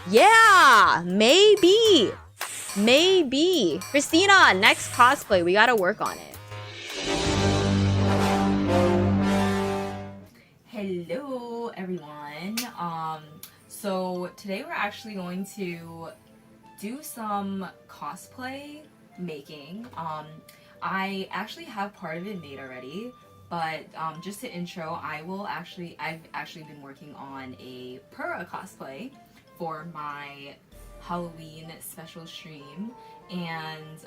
Yeah, maybe. Maybe. Christina, next cosplay. We gotta work on it. Hello everyone. So today we're actually going to do some cosplay making. I actually have part of it made already, but just to intro, I've actually been working on a Purah cosplay for my Halloween special stream, and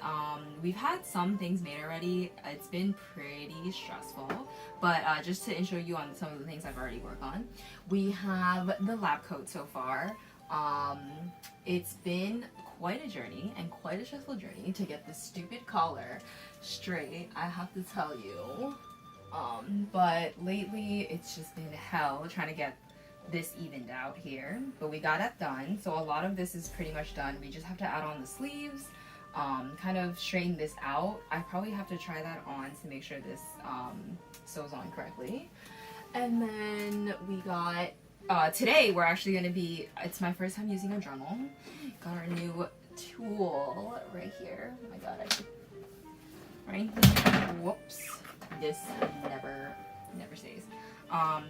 we've had some things made already. It's been pretty stressful, but just to intro you on some of the things I've already worked on, we have the lab coat so far. It's been quite a journey and quite a stressful journey to get this stupid collar straight, I have to tell you. But lately it's just been hell trying to get this evened out here, but we got it done. So a lot of this is pretty much done. We just have to add on the sleeves, kind of straighten this out. I probably have to try that on to make sure this sews on correctly. And then we got today we're actually going to be, it's my first time using a dremel. Got our new tool right here. Oh my god, right here. Whoops, this never stays.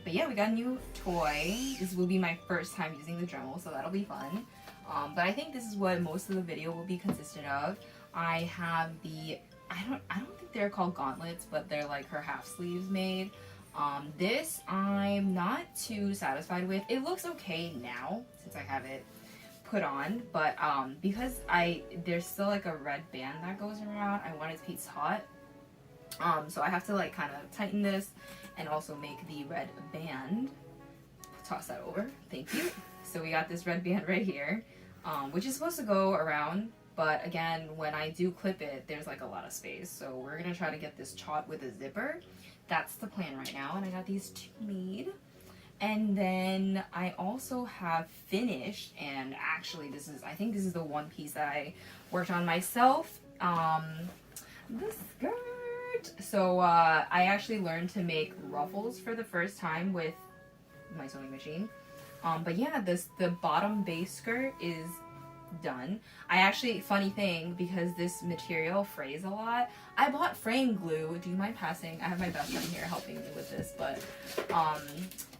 But yeah, we got a new toy. This will be my first time using the Dremel, so that'll be fun. But I think this is what most of the video will be consistent of. I have the, I don't think they're called gauntlets, but they're like her half sleeves made. This I'm not too satisfied with. It looks okay now since I have it put on, but because there's still like a red band that goes around, I want it to be taut. So I have to like kind of tighten this and also make the red band. Toss that over, thank you. So we got this red band right here, which is supposed to go around, but again, when I do clip it, there's like a lot of space. So we're gonna try to get this taut with a zipper. That's the plan right now, and I got these two made. And then I also have finished, and actually I think this is the one piece that I worked on myself, the skirt. So I actually learned to make ruffles for the first time with my sewing machine. But yeah, the bottom base skirt is done. I actually, funny thing, because this material frays a lot, I bought frame glue. Do you mind passing? I have my best friend here helping me with this, but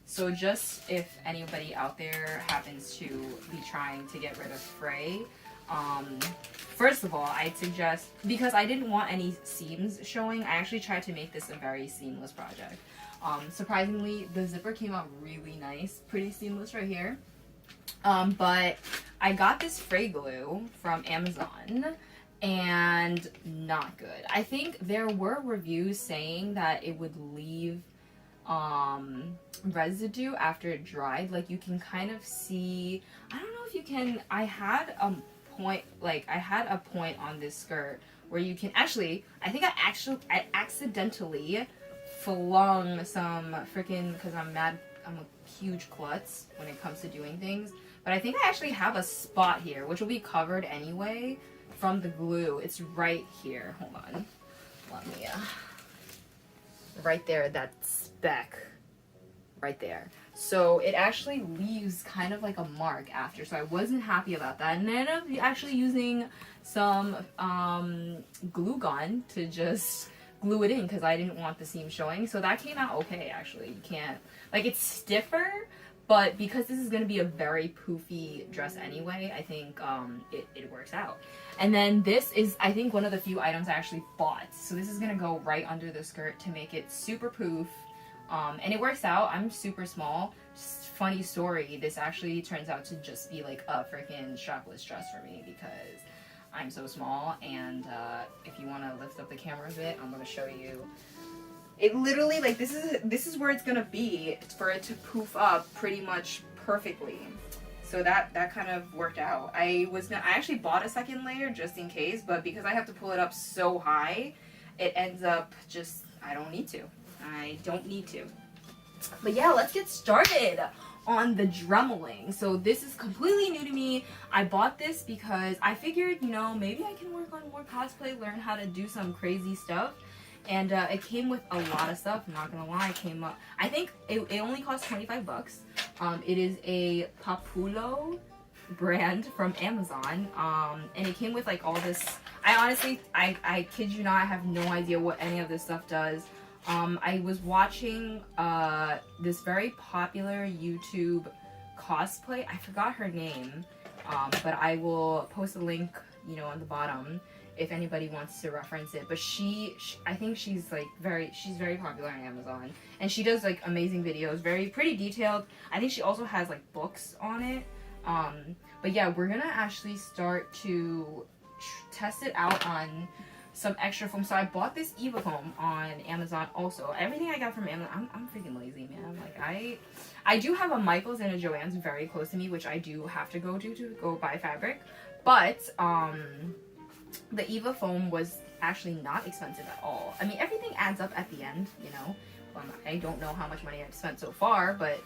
so just if anybody out there happens to be trying to get rid of fray, first of all, I'd suggest, because I didn't want any seams showing, I actually tried to make this a very seamless project. Surprisingly, the zipper came out really nice, pretty seamless right here. But I got this fray glue from Amazon and not good. I think there were reviews saying that it would leave residue after it dried. Like you can kind of see, I don't know if you can, I had a point on this skirt where you can actually, I accidentally flung some freaking, because I'm mad, I'm a huge klutz when it comes to doing things, but I think I actually have a spot here which will be covered anyway from the glue. It's right here, hold on, let me right there, that speck right there. So it actually leaves kind of like a mark after, so I wasn't happy about that, and I ended up actually using some glue gun to just glue it in because I didn't want the seam showing. So that came out okay, actually. You can't, like, it's stiffer, but because this is going to be a very poofy dress anyway, I think it works out. And then this is, I think, one of the few items I actually bought. So this is going to go right under the skirt to make it super poof. And it works out. I'm super small. Just funny story, this actually turns out to just be like a freaking strapless dress for me because I'm so small. And if you want to lift up the camera a bit, I'm going to show you. It literally, like, this is where it's going to be for it to poof up pretty much perfectly. So that kind of worked out. I actually bought a second layer just in case, but because I have to pull it up so high, it ends up just, I don't need to. But yeah, let's get started on the dremeling. So this is completely new to me. I bought this because I figured, you know, maybe I can work on more cosplay, learn how to do some crazy stuff. And it came with a lot of stuff. I'm not gonna lie, it came up, I think it only cost 25 bucks. It is a papulo brand from Amazon, and it came with like all this. I honestly, I kid you not, I have no idea what any of this stuff does. I was watching this very popular YouTube cosplay. I forgot her name, but I will post a link, you know, on the bottom if anybody wants to reference it. But she I think she's like she's very popular on Amazon, and she does like amazing videos, very pretty detailed. I think she also has like books on it. But yeah, we're gonna actually start to test it out on some extra foam. So I bought this Eva foam on Amazon also. Everything I got from Amazon, I'm freaking lazy, man. Like I do have a Michael's and a Joanne's very close to me, which I do have to go to go buy fabric. But the Eva foam was actually not expensive at all. I mean, everything adds up at the end, you know. I don't know how much money I've spent so far, but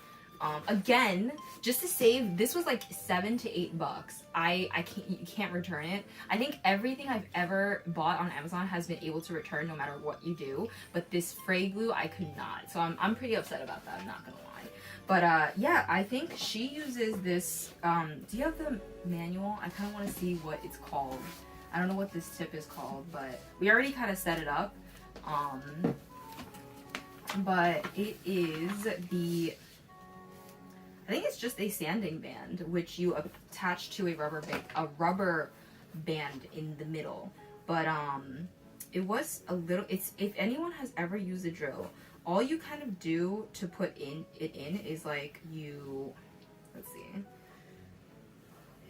again, just to save, this was like $7 to $8. You can't return it. I think everything I've ever bought on Amazon has been able to return no matter what you do, but this fray glue I could not. So I'm pretty upset about that, I'm not gonna lie. But yeah, I think she uses this. Do you have the manual? I kind of want to see what it's called. I don't know what this tip is called, but we already kind of set it up. But it is I think it's just a sanding band, which you attach to a rubber band in the middle. But it was a little. If anyone has ever used a drill, all you kind of do to put it in is like you. Let's see.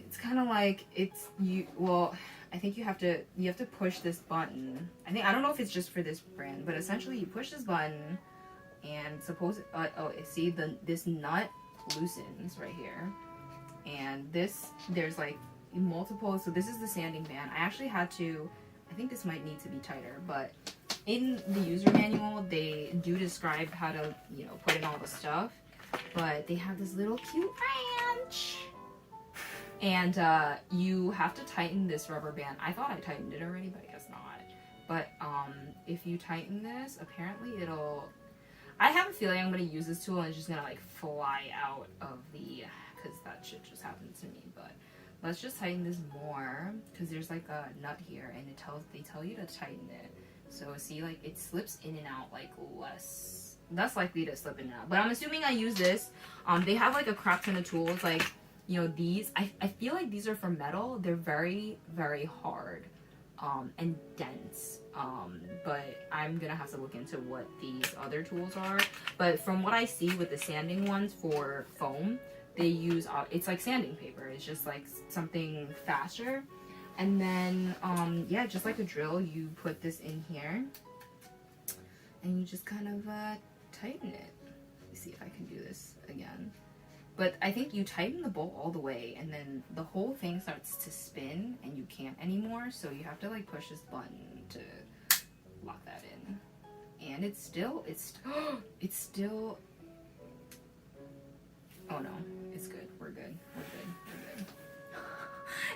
It's kind of like Well, I think you have to push this button. I don't know if it's just for this brand, but essentially you push this button, and see this nut loosens right here, and there's like multiple. So this is the sanding band. I actually had to. I think this might need to be tighter, but in the user manual they do describe how to, you know, put in all the stuff. But they have this little cute wrench. And you have to tighten this rubber band. I thought I tightened it already, but I guess not. But if you tighten this, apparently it'll... I have a feeling I'm going to use this tool and it's just going to like fly out of the... Because that shit just happened to me. But let's just tighten this more. Because there's like a nut here and they tell you to tighten it. So see, like it slips in and out like less likely to slip in and out. But I'm assuming I use this. They have like a crap ton of tools, like... You know, these, I feel like these are from metal. They're very, very hard and dense. But I'm going to have to look into what these other tools are. But from what I see with the sanding ones for foam, they use, it's like sanding paper. It's just like something faster. And then, yeah, just like a drill, you put this in here. And you just kind of tighten it. Let me see if I can do this again. But I think you tighten the bolt all the way, and then the whole thing starts to spin, and you can't anymore. So you have to like push this button to lock that in. And it's still. Oh no, it's good. We're good.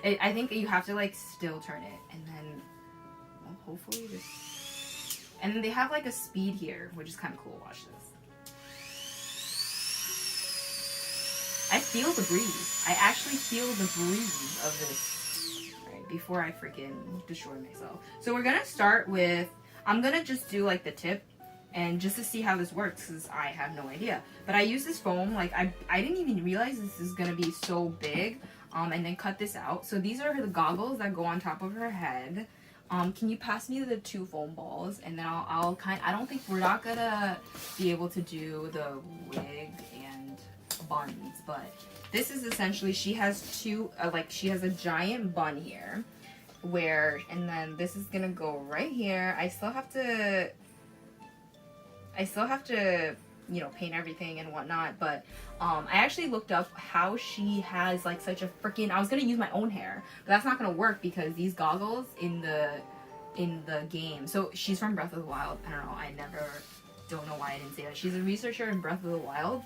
I think you have to like still turn it, and then well, hopefully this. And then they have like a speed here, which is kind of cool. Watch this. I feel the breeze. I actually feel the breeze of this. Alright, before I freaking destroy myself. So we're gonna start with, I'm gonna just do like the tip, and just to see how this works, because I have no idea. But I use this foam, like I didn't even realize this is gonna be so big, and then cut this out. So these are the goggles that go on top of her head. Can you pass me the 2 foam balls, and then I don't think we're not gonna be able to do the wig and buns, but this is essentially, she has two, she has a giant bun here, and then this is gonna go right here. I still have to, you know, paint everything and whatnot, but I actually looked up how she has like such a freaking, I was gonna use my own hair, but that's not gonna work because these goggles in the game, so she's from Breath of the Wild. I don't know why I didn't say that. She's a researcher in Breath of the Wild.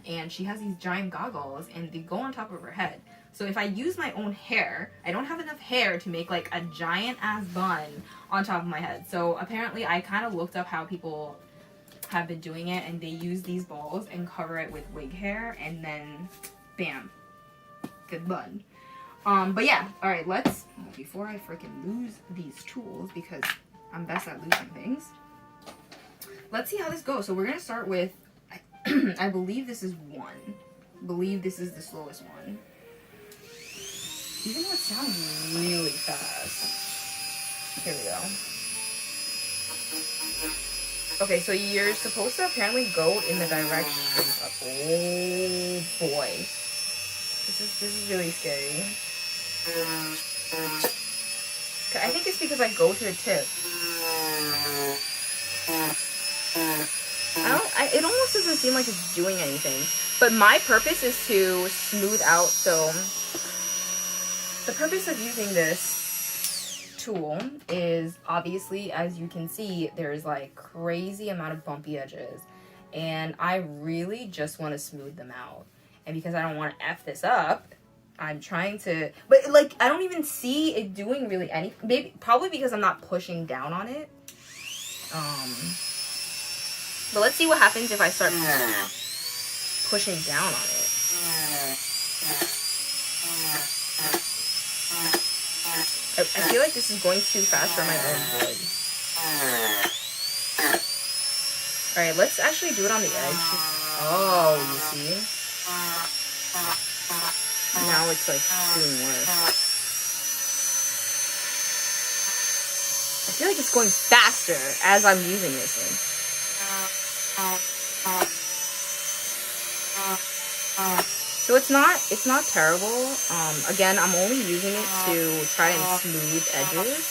And she has these giant goggles and they go on top of her head. So if I use my own hair, I don't have enough hair to make like a giant ass bun on top of my head. So apparently I kind of looked up how people have been doing it, and they use these balls and cover it with wig hair, and then bam, good bun. But yeah, all right, before I freaking lose these tools, because I'm best at losing things, let's see how this goes. So we're gonna start with, I believe this is 1. I believe this is the slowest one. Even though it sounds really fast. Here we go. Okay, so you're supposed to apparently go in the direction of, oh boy. This is really scary. I think it's because I go to the tip. It almost doesn't seem like it's doing anything. But my purpose is to smooth out, so the purpose of using this tool is obviously, as you can see, there's like crazy amount of bumpy edges. And I really just want to smooth them out. And because I don't want to F this up, I'm trying to, but like, I don't even see it doing really anything. Probably because I'm not pushing down on it. But let's see what happens if I start pushing down on it. I feel like this is going too fast for my own good. Alright, let's actually do it on the edge. Oh, you see? Now it's like doing worse. I feel like it's going faster as I'm using this thing. So it's not terrible. Again, I'm only using it to try and smooth edges.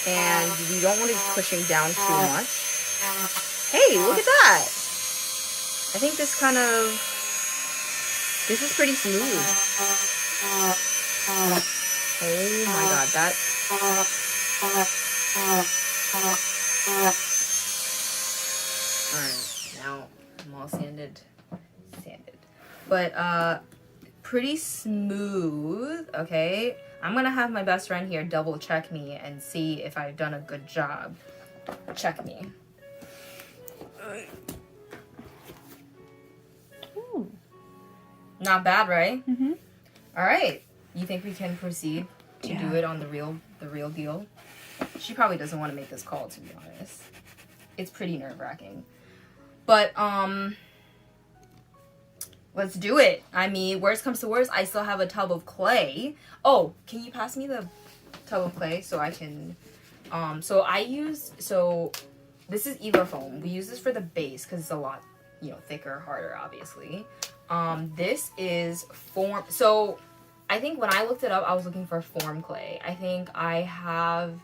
And you don't want to be pushing down too much. Hey, look at that! I think this is pretty smooth. Oh my god, that... Alright, now I'm all sanded. But, pretty smooth, okay? I'm gonna have my best friend here double check me and see if I've done a good job. Check me. Ooh. Not bad, right? Mm-hmm. Alright. You think we can proceed to do it on the real deal? She probably doesn't want to make this call, to be honest. It's pretty nerve-wracking. But, let's do it. I mean, worst comes to worst, I still have a tub of clay. Oh, can you pass me the tub of clay so I can... So this is Eva foam. We use this for the base because it's a lot, thicker, harder, obviously. This is form... So, I think when I looked it up, I was looking for form clay. I think I have...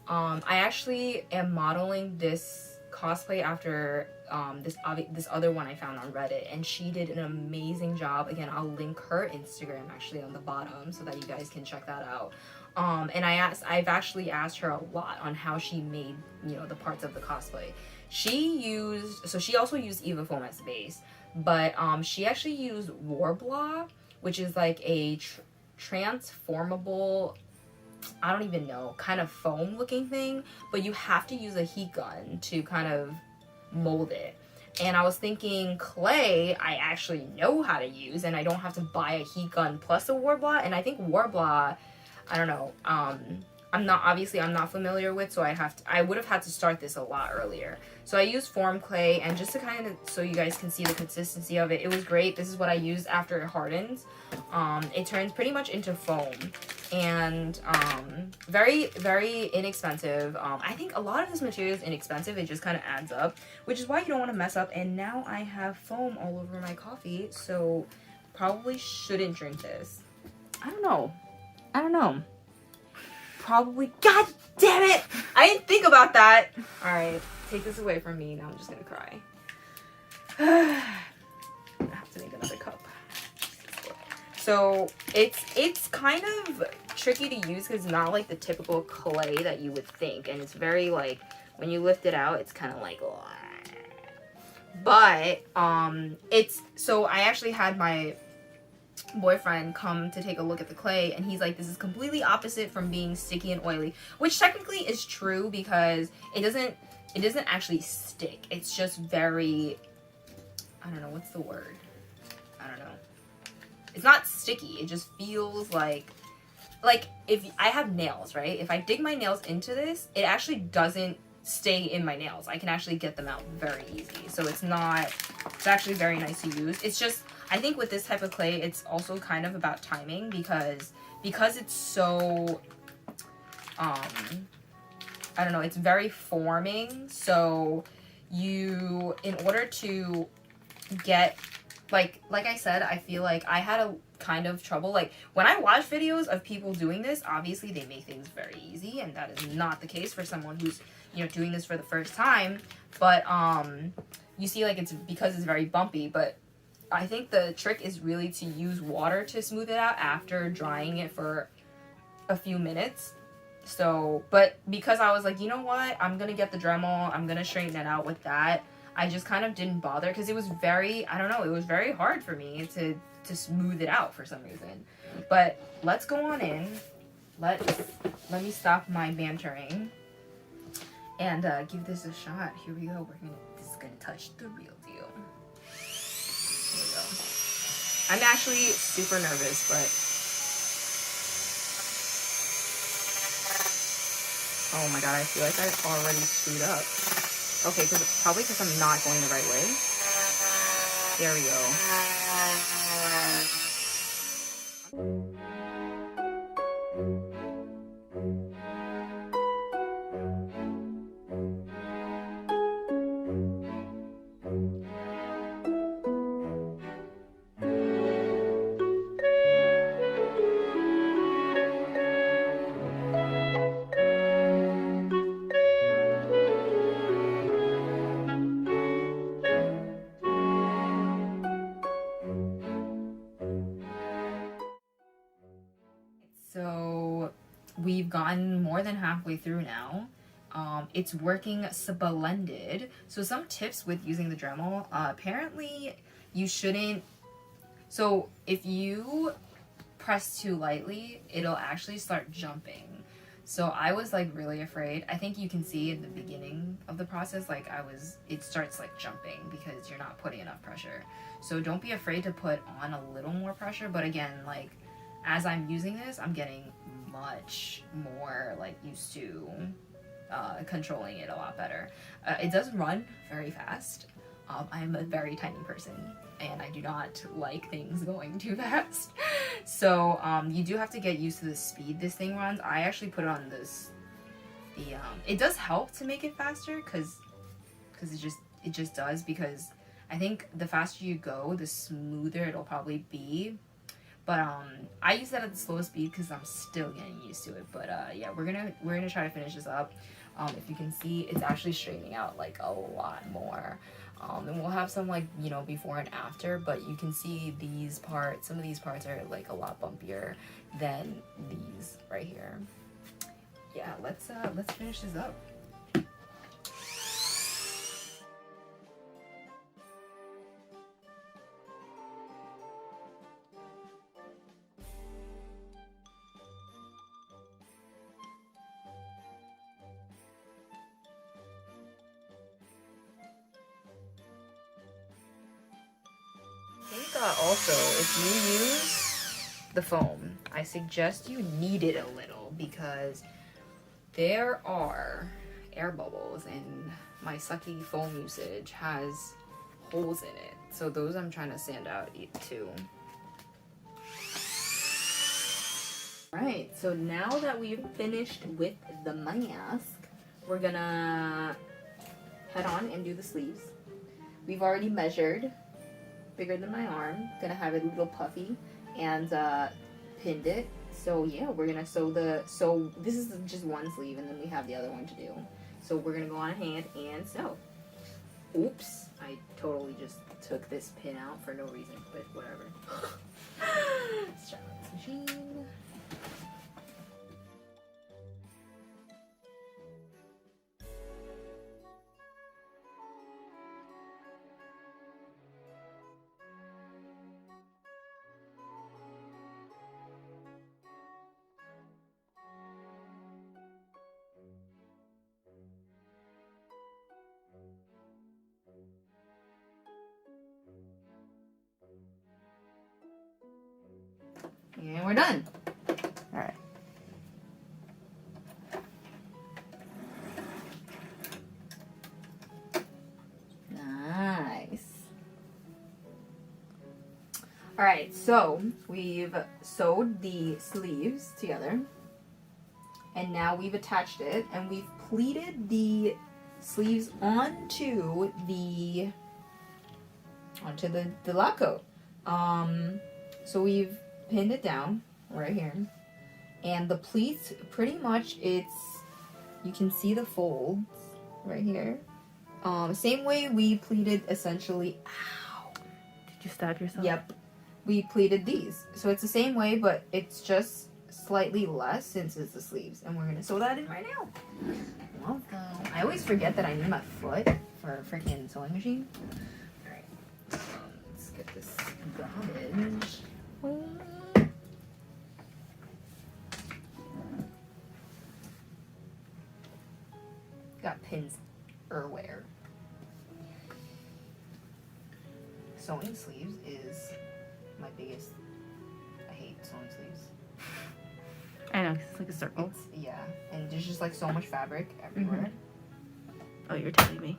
I actually am modeling this cosplay after this other one I found on Reddit, and she did an amazing job. Again, I'll link her Instagram actually on the bottom so that you guys can check that out. And I've actually asked her a lot on how she made, the parts of the cosplay. She also used Eva foam as a base, but she actually used Warbla, which is like a transformable, I don't even know, kind of foam looking thing, but you have to use a heat gun to kind of mold it. And I was thinking clay I actually know how to use, and I don't have to buy a heat gun plus a Warbla. And I think Warbla, I don't know, I'm not familiar with, so I would have had to start this a lot earlier. So I used form clay, and just to kind of, so you guys can see the consistency of it, it was great. This is what I used after it hardens. It turns pretty much into foam, and very, very inexpensive. I think a lot of this material is inexpensive. It just kind of adds up, which is why you don't want to mess up. And now I have foam all over my coffee, so probably shouldn't drink this. I don't know. Probably, god damn it! I didn't think about that! Alright, take this away from me. Now I'm just gonna cry. I have to make another cup. So, it's kind of tricky to use because it's not like the typical clay that you would think. And it's very like, when you lift it out, it's kind of like... But, so I actually had my boyfriend come to take a look at the clay, and he's like, this is completely opposite from being sticky and oily, which technically is true because it doesn't actually stick. It's just very, I don't know, what's the word? I don't know. It's not sticky. It just feels like if I have nails, right? If I dig my nails into this, it actually doesn't stay in my nails. I can actually get them out very easy. So it's actually very nice to use. It's just, I think with this type of clay, it's also kind of about timing because it's so, I don't know, it's very forming. So in order to get, like I said, I feel like I had a kind of trouble. Like when I watch videos of people doing this, obviously they make things very easy, and that is not the case for someone who's, you know, doing this for the first time. But you see, like, it's because it's very bumpy. But I think the trick is really to use water to smooth it out after drying it for a few minutes. So, but because I was like, you know what, I'm gonna get the Dremel, I'm gonna straighten it out with that, I just kind of didn't bother because it was very, I don't know, it was very hard for me to smooth it out for some reason. But let's go on in. Let me stop my bantering and give this a shot. Here we go. This is gonna touch the real deal. Here we go. I'm actually super nervous, but oh my god, I feel like I already screwed up. Okay, probably because I'm not going the right way. There we go. So we've gotten more than halfway through now. It's working splendid. So some tips with using the Dremel. Apparently you shouldn't, so if you press too lightly, it'll actually start jumping. So I was like really afraid. I think you can see at the beginning of the process, like it starts like jumping because you're not putting enough pressure. So don't be afraid to put on a little more pressure. But again, like, as I'm using this, I'm getting much more like used to controlling it a lot better. It does run very fast. I'm a very tiny person and I do not like things going too fast. So you do have to get used to the speed this thing runs. I actually put it on it does help to make it faster because it just does, because I think the faster you go, the smoother it'll probably be. But I use that at the slowest speed because I'm still getting used to it. But yeah, we're gonna try to finish this up. If you can see, it's actually straightening out like a lot more. And we'll have some, like, you know, before and after, but you can see these parts, some of these parts are like a lot bumpier than these right here. Yeah, let's finish this up. I think also, if you use the foam, I suggest you knead it a little because there are air bubbles and my sucky foam usage has holes in it. So those I'm trying to sand out too. Right, so now that we've finished with the mask, we're gonna head on and do the sleeves. We've already measured, bigger than my arm, gonna have it a little puffy, and pinned it. So yeah, we're gonna sew this is just one sleeve and then we have the other one to do. So we're gonna go on ahead and sew. Oops, I totally just took this pin out for no reason, but whatever. Start this machine. And we're done. All right. Nice. All right, so we've sewed the sleeves together, and now we've attached it, and we've pleated the sleeves onto the lab coat. So we've pinned it down right here, and the pleats pretty much you can see the folds right here. Same way we pleated essentially. Ow! Did you stab yourself? Yep, we pleated these, so it's the same way, but it's just slightly less since it's the sleeves, and we're gonna sew that in right now. Welcome. I always forget that I need my foot for a freaking sewing machine. All right, let's get this garbage. Got pins everywhere. Sewing sleeves is my biggest. I hate sewing sleeves. I know, 'cause it's like a circle. Yeah, and there's just like so much fabric everywhere. Oh, you're telling me.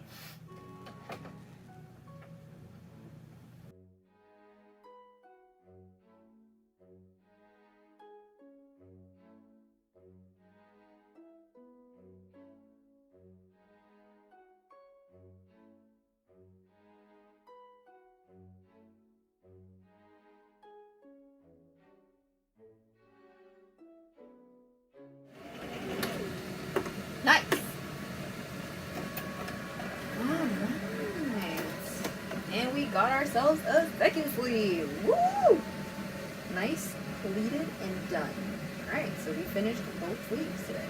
Nice. Alright. And we got ourselves a second sleeve. Woo! Nice, pleated, and done. Alright, so we finished both sleeves today.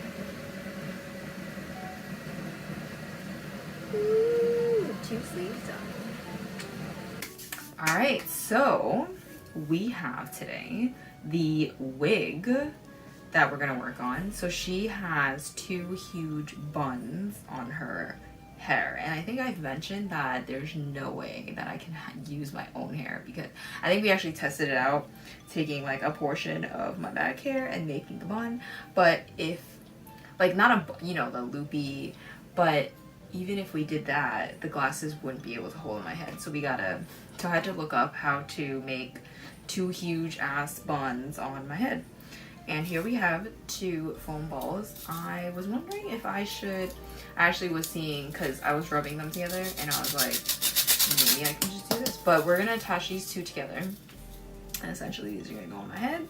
Woo! 2 sleeves done. Alright, so we have today the wig that we're gonna work on. So she has 2 huge buns on her hair, and I think I've mentioned that there's no way that I can use my own hair, because I think we actually tested it out, taking like a portion of my back hair and making the bun. But if like not a, you know, the loopy, but even if we did that, the glasses wouldn't be able to hold my head. So I had to look up how to make 2 huge ass buns on my head. And here we have 2 foam balls. I was wondering if I actually was seeing, because I was rubbing them together, and I was like, maybe I can just do this. But we're going to attach these 2 together. And essentially these are going to go on my head.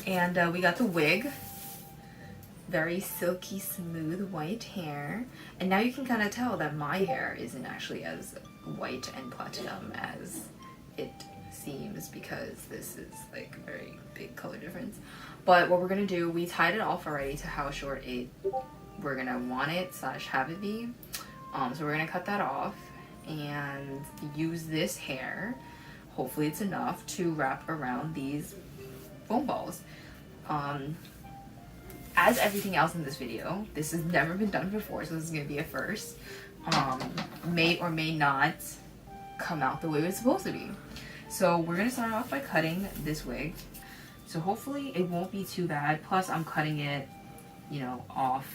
And we got the wig. Very silky, smooth, white hair. And now you can kind of tell that my hair isn't actually as white and platinum as it seems, because this is like a very big color difference. But what we're gonna do, we tied it off already to how short we're gonna want it / have it be. So we're gonna cut that off and use this hair, hopefully it's enough, to wrap around these foam balls. As everything else in this video, this has never been done before, so this is gonna be a first. May or may not come out the way it's supposed to be. So we're gonna start off by cutting this wig. So hopefully it won't be too bad. Plus I'm cutting it, you know, off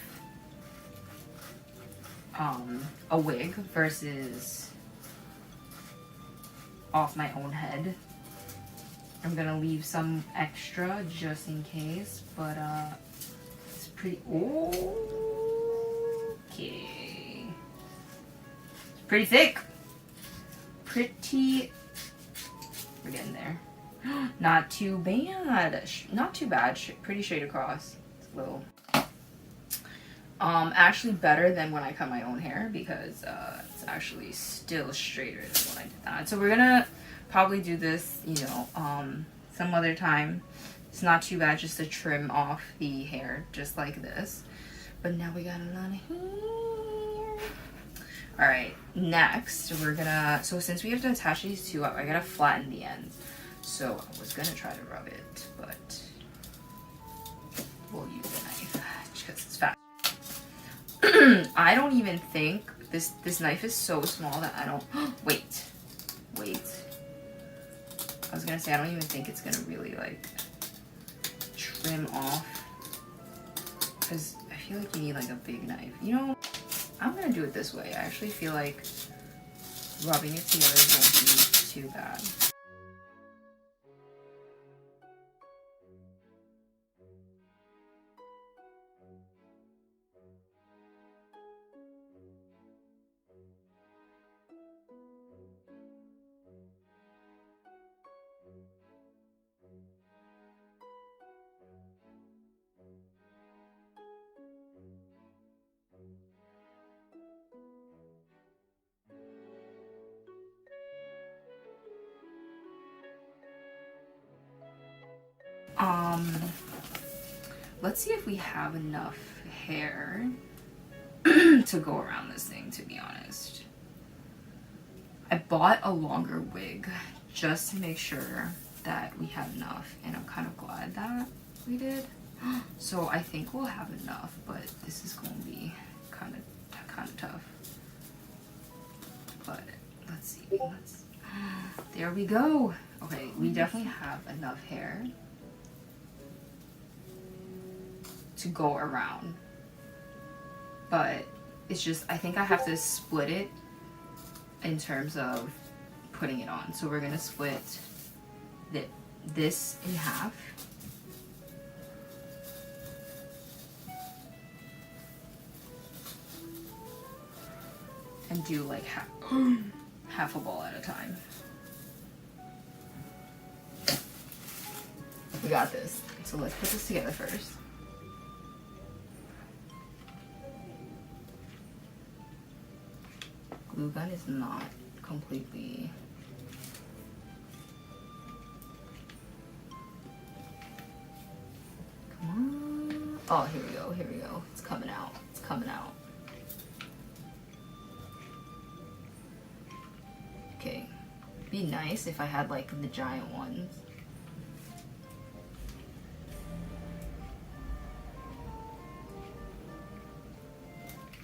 a wig versus off my own head. I'm gonna leave some extra just in case, but it's pretty, okay. It's pretty thick. We're getting there. Not too bad. Not too bad. Pretty straight across. It's a little. Actually better than when I cut my own hair, because it's actually still straighter than when I did that. So we're gonna probably do this, you know, some other time. It's not too bad just to trim off the hair just like this. But now we got a lot of hair. Alright, next we're gonna, so since we have to attach these 2 up, I gotta flatten the ends. So I was gonna try to rub it, but we'll use a knife because it's fast. I don't even think this knife is so small that I don't. wait. I was gonna say I don't even think it's gonna really like trim off, because I feel like you need like a big knife. You know, I'm gonna do it this way. I actually feel like rubbing it together won't be too bad. Let's see if we have enough hair to go around this thing, to be honest. I bought a longer wig just to make sure that we had enough, and I'm kind of glad that we did. So I think we'll have enough, but this is going to be kind of tough. But let's see. There we go. Okay, we definitely have enough hair to go around, but it's just, I think I have to split it in terms of putting it on. So we're gonna split this in half, and do like half a ball at a time. We got this. So let's put this together first. Glue gun is not completely... Come on. Oh, here we go, here we go. It's coming out, it's coming out. Okay, be nice if I had like the giant ones.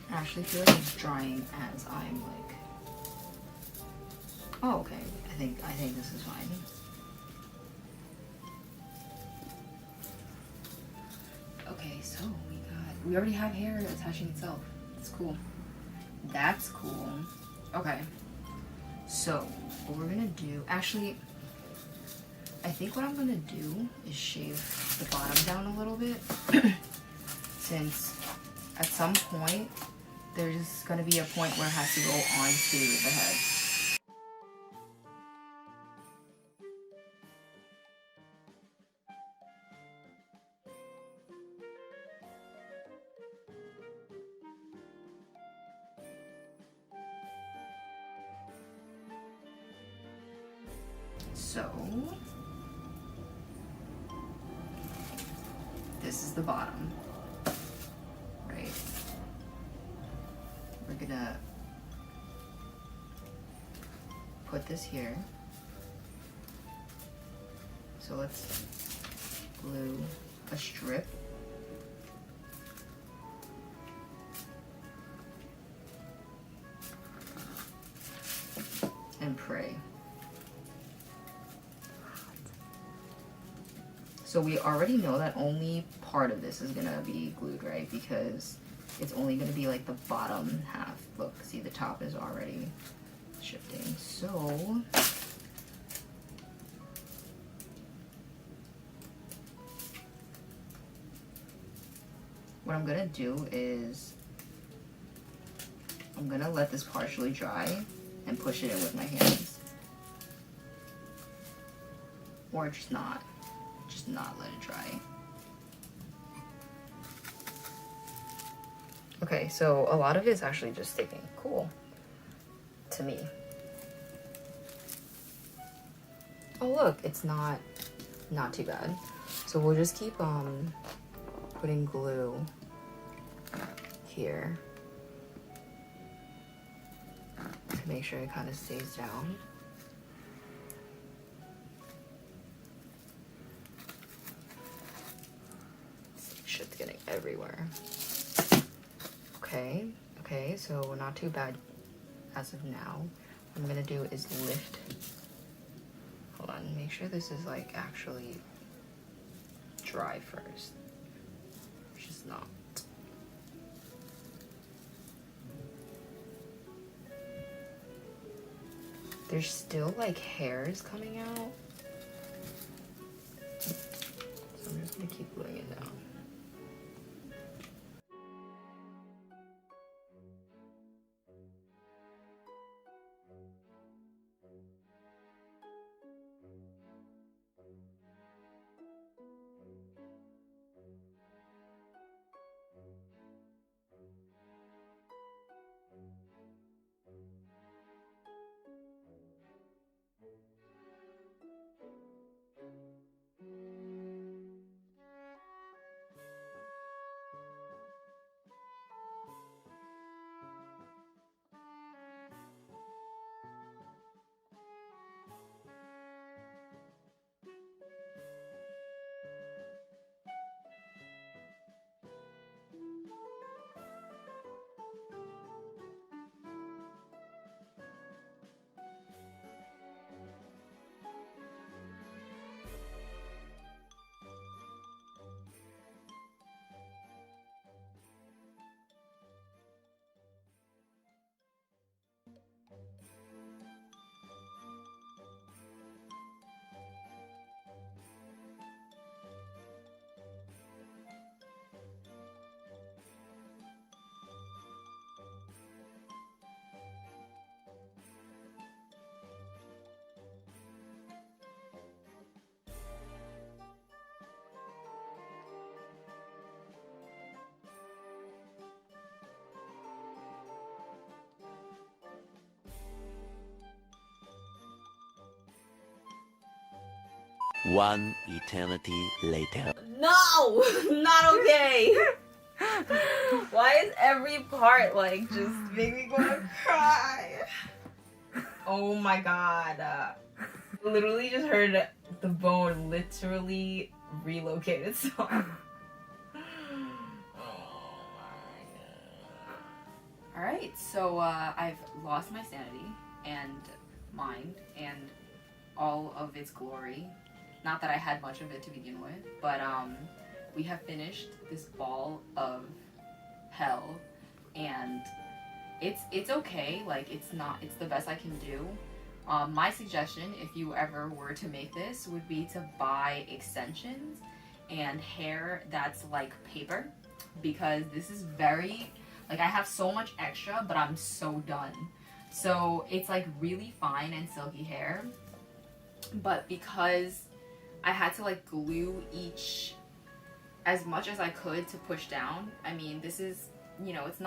I actually feel like it's drying as I'm like... Oh, okay. I think this is fine. Okay, so we already have hair attaching itself. That's cool. That's cool. Okay. So what we're gonna do, actually, I think what I'm gonna do is shave the bottom down a little bit since at some point there's gonna be a point where it has to go onto the head. So this is the bottom, right? We're gonna put this here. So let's glue a strip. And pray. So we already know that only part of this is gonna be glued, right? Because it's only gonna be like the bottom half. Look, see, the top is already shifting. So what I'm gonna do is I'm gonna let this partially dry and push it in with my hands. Or just not let it dry. Okay, so a lot of it is actually just sticking. Cool. To me. Oh look, it's not too bad. So we'll just keep putting glue here to make sure it kind of stays down. Shit's getting everywhere. Okay, so we're not too bad as of now. What I'm gonna do is lift. Hold on, make sure this is like actually dry first. Which is not. There's still like hairs coming out. So I'm just gonna keep gluing it down. One eternity later. No! Not okay! Why is every part like just make me wanna cry? Oh my god. Literally just heard the bone literally relocate itself. Alright, so I've lost my sanity and mind and all of its glory. Not that I had much of it to begin with, but we have finished this ball of hell, and it's okay. Like it's the best I can do. My suggestion, if you ever were to make this, would be to buy extensions and hair that's like paper, because this is very, like, I have so much extra, but I'm so done. So it's like really fine and silky hair, but because I had to like glue each as much as I could to push down. I mean, this is, you know, it's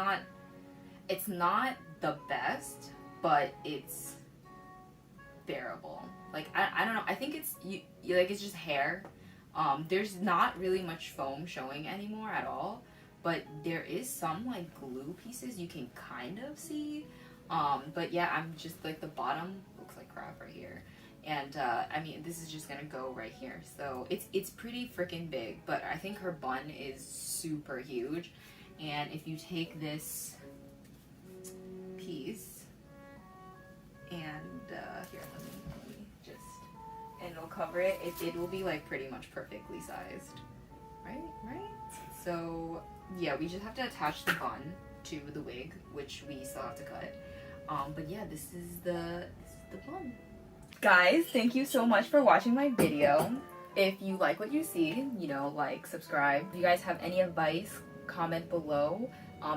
not the best, but it's bearable. Like I don't know, I think it's you like it's just hair. There's not really much foam showing anymore at all, but there is some like glue pieces you can kind of see. But yeah, I'm just like, the bottom looks like crap right here. And I mean, this is just gonna go right here. So it's pretty freaking big, but I think her bun is super huge. And if you take this piece and here, let me just, and it'll cover it. It will be like pretty much perfectly sized, right? So yeah, we just have to attach the bun to the wig, which we still have to cut. But yeah, this is the bun. Guys, thank you so much for watching my video. If you like what you see, you know, like, subscribe. If you guys have any advice, comment below.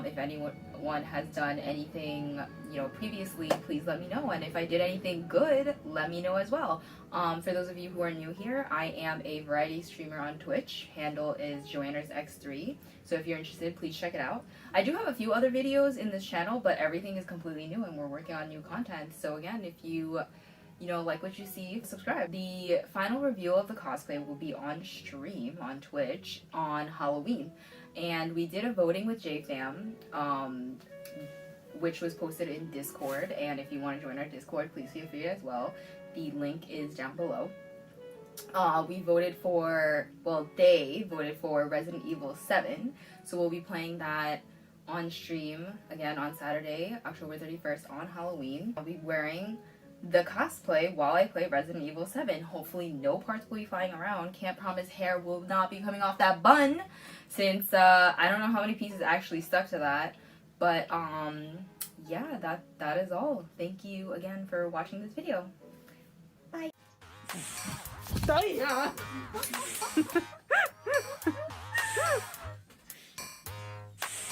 If anyone has done anything, you know, previously, please let me know. And if I did anything good, let me know as well. For those of you who are new here, I am a variety streamer on Twitch. Handle is JoannersX3. So if you're interested, please check it out. I do have a few other videos in this channel, but everything is completely new and we're working on new content. So again, if you know, like what you see, subscribe. The final review of the cosplay will be on stream on Twitch on Halloween. And we did a voting with JFAM, which was posted in Discord. And if you want to join our Discord, please feel free as well. The link is down below. We voted for, well, they voted for Resident Evil 7. So we'll be playing that on stream again on Saturday, October 31st on Halloween. I'll be wearing the cosplay while I play Resident Evil 7. Hopefully no parts will be flying around. Can't promise hair will not be coming off that bun since I don't know how many pieces actually stuck to that. But yeah, that is all. Thank you again for watching this video. Bye.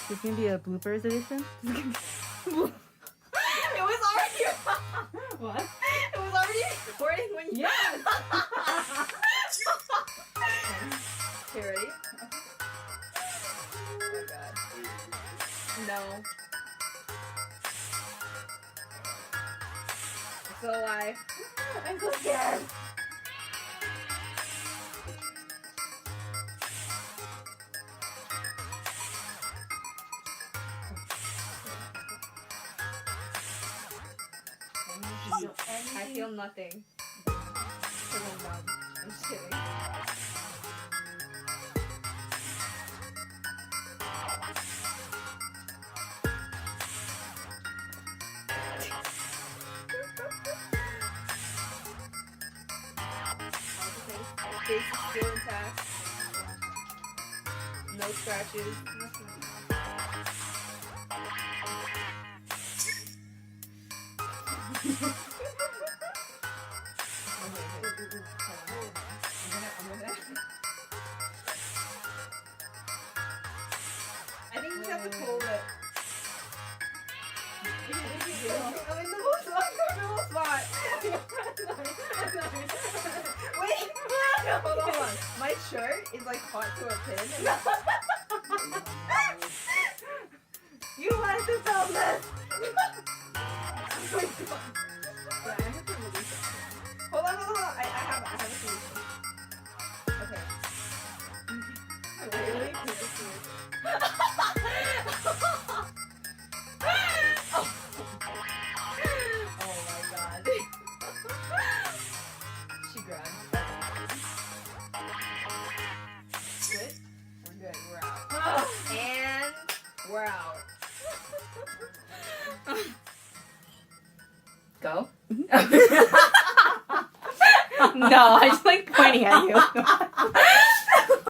This gonna be a bloopers edition? It was already what? It was already recording when you Okay, ready? Oh my god. No. I'm still alive. I'm so scared. I feel nothing. I'm numb. I'm just kidding. Face is still intact. No scratches. I think you just have to hold it. I'm in the most uncomfortable spot. Wait, hold on. My shirt is like caught to a pin. You wanted to film this. Wait, yeah, I have to release it. Hold on. I have a solution. Okay. Really? Please just do it. Oh my god. She grabbed. Good? We're good. We're out. And we're out. Go? No, I just like pointing at you.